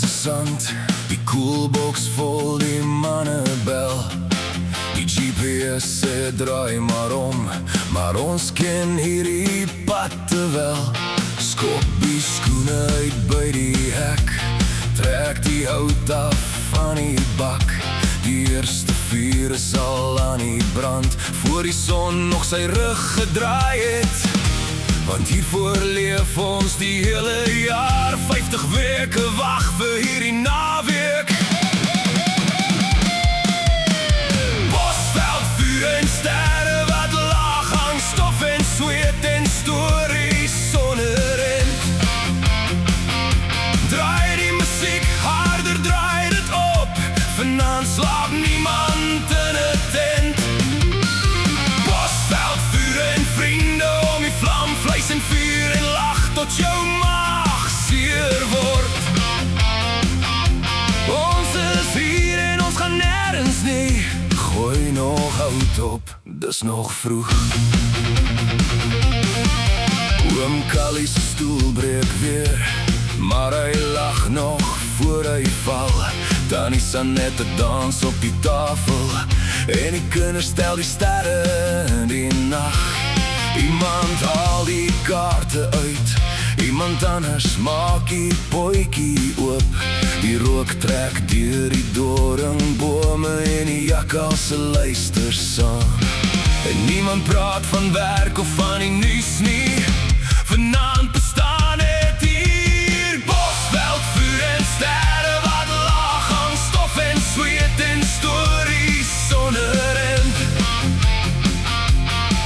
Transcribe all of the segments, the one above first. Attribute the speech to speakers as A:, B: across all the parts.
A: se sand, die koelbox vol die manne bel. Die GPS sê draai maar om, maar ons ken hierdie pad te wel. Skop die skoene uit by die hek, trek die hout af van die bak. Die eerste vuur is al aan die brand, voor die son nog sy rug gedraai het. Want hiervoor leef ons die hele jaar, 50 weke wag vir hierdie naweek. Bosveld, vuur en sterre wat laag hang, stof en sweet en stories sonnerin. Draai die musiek harder, draai dit op, vanaand slaap niemand in het tent. Bosveld, vuur en vriende om die vlam, vleis en vuur en lach tot jou maag seer word. Ons is hier en ons gaan nergens nie, gooi nog hout op, dis nog vroeg. Oom Callie se stoel breek weer, maar hy lag nog voor hy val. Tannie Sanette dans op die tafel, en die kinders stel die sterre in die nacht. Iemand haal die kaarte uit, iemand anders maak die bootjie oop. Die rook trek deur die doringbome en die jakkalse luister saam. En niemand praat van werk of van die nuus nie, vanaand bestaan het hier. Bosveld, vuur en sterre wat laag hang, stof en sweet en stories sonnerin.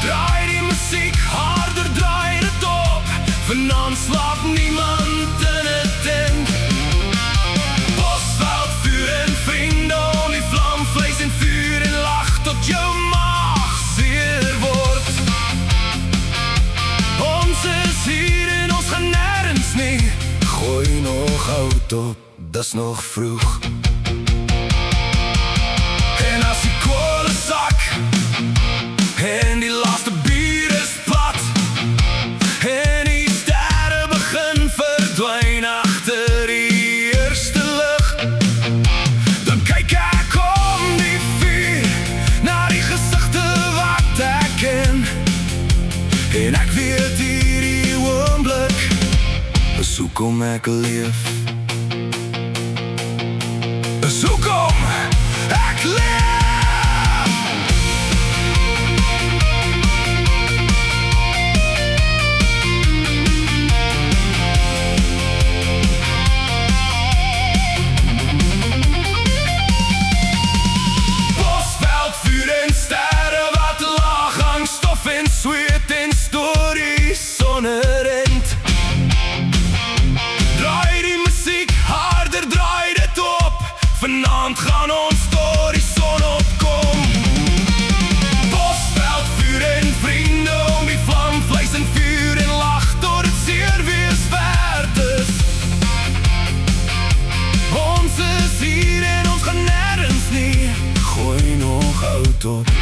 A: Draai die musiek harder, draai dit op, vanaand slaap niemand in het tent. Bosveld, vuur en vriende om die vlam, vleis en vuur en lach tot jou maag seer word. Ons is hier en ons gaan nergens nie, gooi nog hout op, dis nog vroeg. En as die kolle sak en die laaste bier is plat, en die sterre begin verdwyn agter die eerste lig, dan kyk ek om die vuur na die gesigte wat ek ken. En ek weet hierdie oomblik is hoekom ek leef, is hoekom ek leef. Bosveld, vuur en sterre wat laag hang, stof en sweet en stories sonnerend. Draai die musiek harder, draai dit op, vanaand gaan ons door die son opkom. Bosveld, vuur en vriende om die vlam, vleis en vuur en lach tot het seer wees werd is. Ons is hier en ons gaan nergens nie, gooi nog hout op.